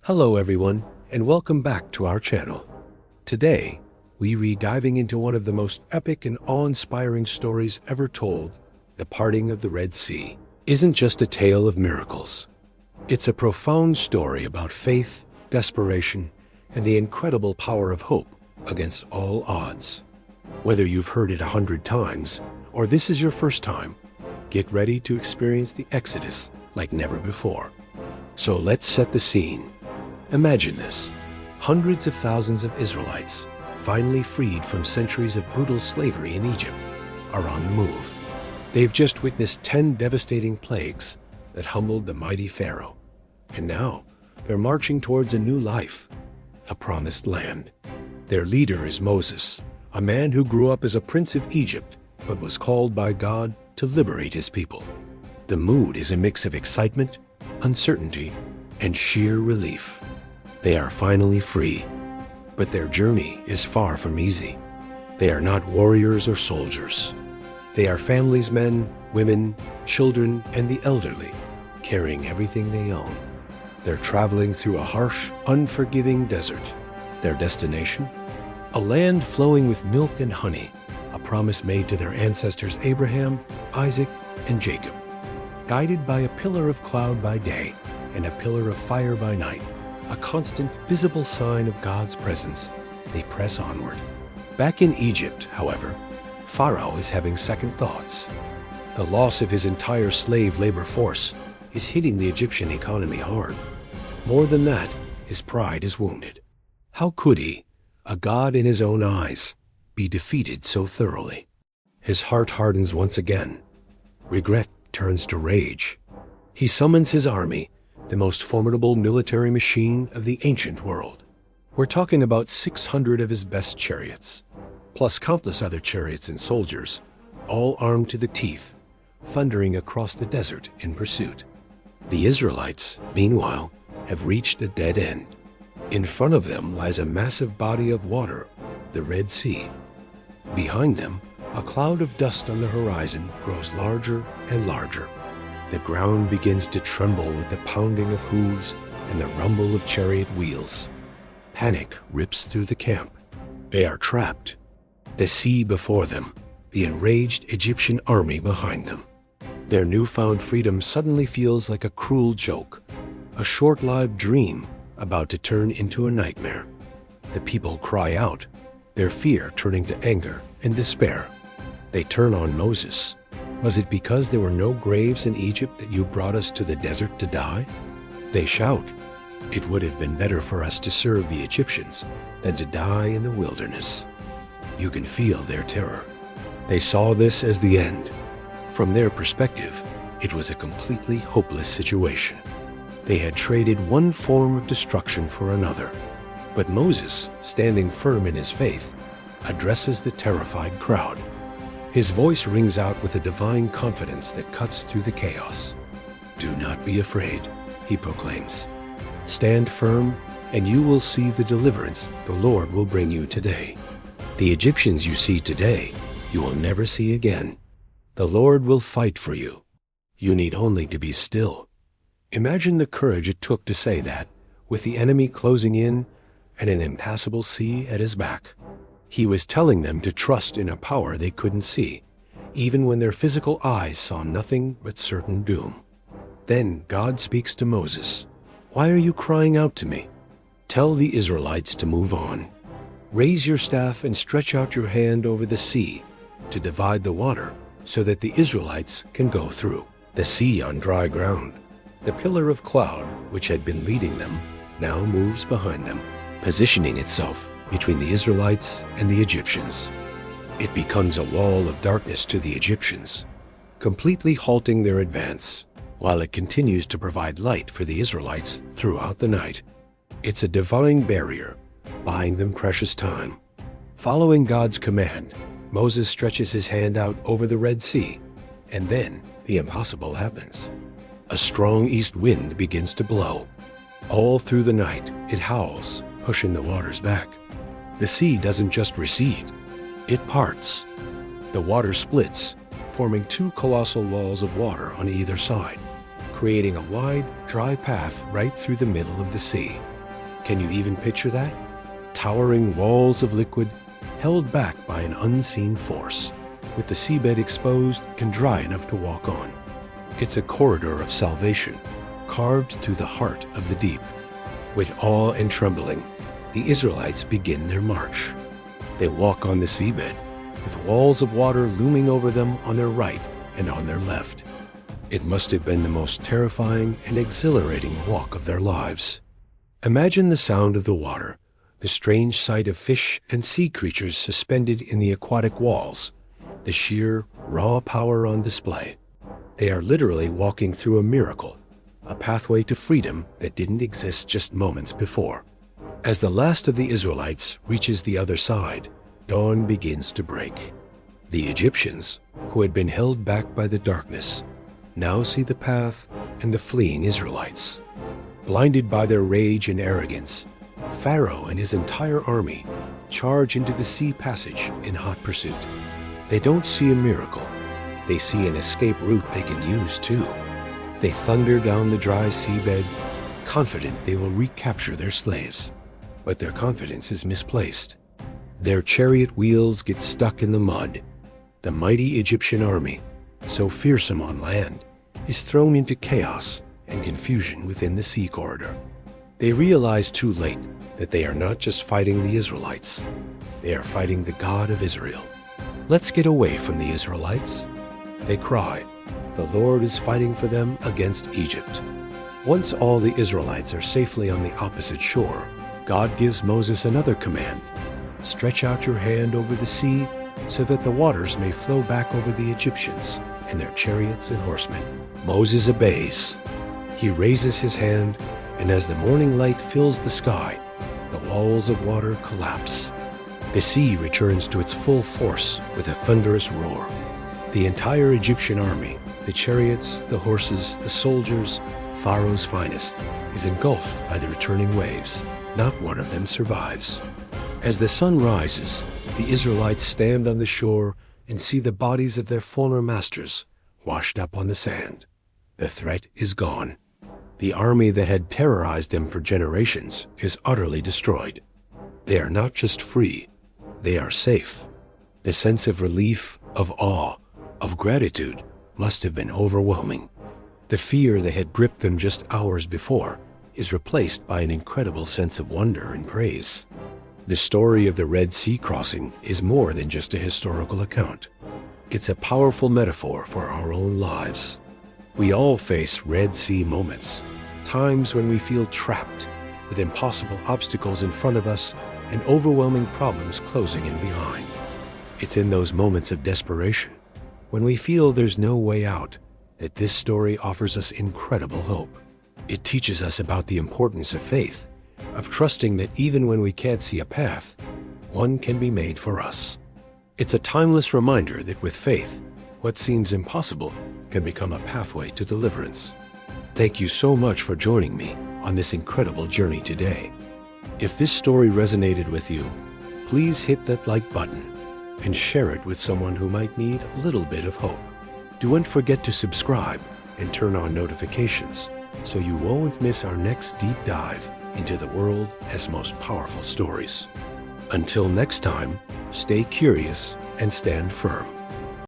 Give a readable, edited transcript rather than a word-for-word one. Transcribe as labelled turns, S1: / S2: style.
S1: Hello everyone, and welcome back to our channel. Today, we read diving into one of the most epic and awe-inspiring stories ever told. The parting of the Red Sea isn't just a tale of miracles. It's a profound story about faith, desperation, and the incredible power of hope against all odds. Whether you've heard it 100 times, or this is your first time, get ready to experience the Exodus like never before. So let's set the scene. Imagine this. Hundreds of thousands of Israelites, finally freed from centuries of brutal slavery in Egypt, are on the move. They've just witnessed 10 devastating plagues that humbled the mighty Pharaoh. And now, they're marching towards a new life, a promised land. Their leader is Moses, a man who grew up as a prince of Egypt, but was called by God to liberate his people. The mood is a mix of excitement, uncertainty, and sheer relief. They are finally free, but their journey is far from easy. They are not warriors or soldiers. They are families, men, women, children, and the elderly, carrying everything they own. They're traveling through a harsh, unforgiving desert. Their destination? A land flowing with milk and honey, a promise made to their ancestors Abraham, Isaac, and Jacob. Guided by a pillar of cloud by day and a pillar of fire by night, a constant visible sign of God's presence, they press onward. Back in Egypt, however, Pharaoh is having second thoughts. The loss of his entire slave labor force is hitting the Egyptian economy hard. More than that, his pride is wounded. How could he, a god in his own eyes, be defeated so thoroughly? His heart hardens once again. Regret turns to rage. He summons his army, the most formidable military machine of the ancient world. We're talking about 600 of his best chariots, plus countless other chariots and soldiers, all armed to the teeth, thundering across the desert in pursuit. The Israelites, meanwhile, have reached a dead end. In front of them lies a massive body of water, the Red Sea. Behind them, a cloud of dust on the horizon grows larger and larger. The ground begins to tremble with the pounding of hooves and the rumble of chariot wheels. Panic rips through the camp. They are trapped. The sea before them, the enraged Egyptian army behind them. Their newfound freedom suddenly feels like a cruel joke, a short-lived dream about to turn into a nightmare. The people cry out, their fear turning to anger and despair. They turn on Moses. Was it because there were no graves in Egypt that you brought us to the desert to die? They shout, it would have been better for us to serve the Egyptians than to die in the wilderness. You can feel their terror. They saw this as the end. From their perspective, it was a completely hopeless situation. They had traded one form of destruction for another. But Moses, standing firm in his faith, addresses the terrified crowd. His voice rings out with a divine confidence that cuts through the chaos. Do not be afraid, he proclaims. Stand firm, and you will see the deliverance the Lord will bring you today. The Egyptians you see today, you will never see again. The Lord will fight for you. You need only to be still. Imagine the courage it took to say that, with the enemy closing in and an impassable sea at his back. He was telling them to trust in a power they couldn't see, even when their physical eyes saw nothing but certain doom. Then God speaks to Moses. Why are you crying out to me? Tell the Israelites to move on. Raise your staff and stretch out your hand over the sea to divide the water so that the Israelites can go through. The sea on dry ground. The pillar of cloud, which had been leading them, now moves behind them, positioning itself between the Israelites and the Egyptians. It becomes a wall of darkness to the Egyptians, completely halting their advance, while it continues to provide light for the Israelites throughout the night. It's a divine barrier, buying them precious time. Following God's command, Moses stretches his hand out over the Red Sea, and then the impossible happens. A strong east wind begins to blow. All through the night, it howls, pushing the waters back. The sea doesn't just recede, it parts. The water splits, forming two colossal walls of water on either side, creating a wide, dry path right through the middle of the sea. Can you even picture that? Towering walls of liquid held back by an unseen force, with the seabed exposed and dry enough to walk on. It's a corridor of salvation, carved through the heart of the deep. With awe and trembling, the Israelites begin their march. They walk on the seabed, with walls of water looming over them on their right and on their left. It must have been the most terrifying and exhilarating walk of their lives. Imagine the sound of the water, the strange sight of fish and sea creatures suspended in the aquatic walls, the sheer, raw power on display. They are literally walking through a miracle, a pathway to freedom that didn't exist just moments before. As the last of the Israelites reaches the other side, dawn begins to break. The Egyptians, who had been held back by the darkness, now see the path and the fleeing Israelites. Blinded by their rage and arrogance, Pharaoh and his entire army charge into the sea passage in hot pursuit. They don't see a miracle. They see an escape route they can use too. They thunder down the dry seabed, confident they will recapture their slaves. But their confidence is misplaced. Their chariot wheels get stuck in the mud. The mighty Egyptian army, so fearsome on land, is thrown into chaos and confusion within the sea corridor. They realize too late that they are not just fighting the Israelites. They are fighting the God of Israel. Let's get away from the Israelites. They cry. The Lord is fighting for them against Egypt. Once all the Israelites are safely on the opposite shore, God gives Moses another command. Stretch out your hand over the sea so that the waters may flow back over the Egyptians and their chariots and horsemen. Moses obeys. He raises his hand, and as the morning light fills the sky, the walls of water collapse. The sea returns to its full force with a thunderous roar. The entire Egyptian army, the chariots, the horses, the soldiers, Pharaoh's finest, is engulfed by the returning waves. Not one of them survives. As the sun rises, the Israelites stand on the shore and see the bodies of their former masters washed up on the sand. The threat is gone. The army that had terrorized them for generations is utterly destroyed. They are not just free, they are safe. The sense of relief, of awe, of gratitude must have been overwhelming. The fear that had gripped them just hours before is replaced by an incredible sense of wonder and praise. The story of the Red Sea crossing is more than just a historical account. It's a powerful metaphor for our own lives. We all face Red Sea moments, times when we feel trapped, with impossible obstacles in front of us and overwhelming problems closing in behind. It's in those moments of desperation, when we feel there's no way out, that this story offers us incredible hope. It teaches us about the importance of faith, of trusting that even when we can't see a path, one can be made for us. It's a timeless reminder that with faith, what seems impossible can become a pathway to deliverance. Thank you so much for joining me on this incredible journey today. If this story resonated with you, please hit that like button and share it with someone who might need a little bit of hope. Don't forget to subscribe and turn on notifications so you won't miss our next deep dive into the world's most powerful stories. Until next time, stay curious and stand firm.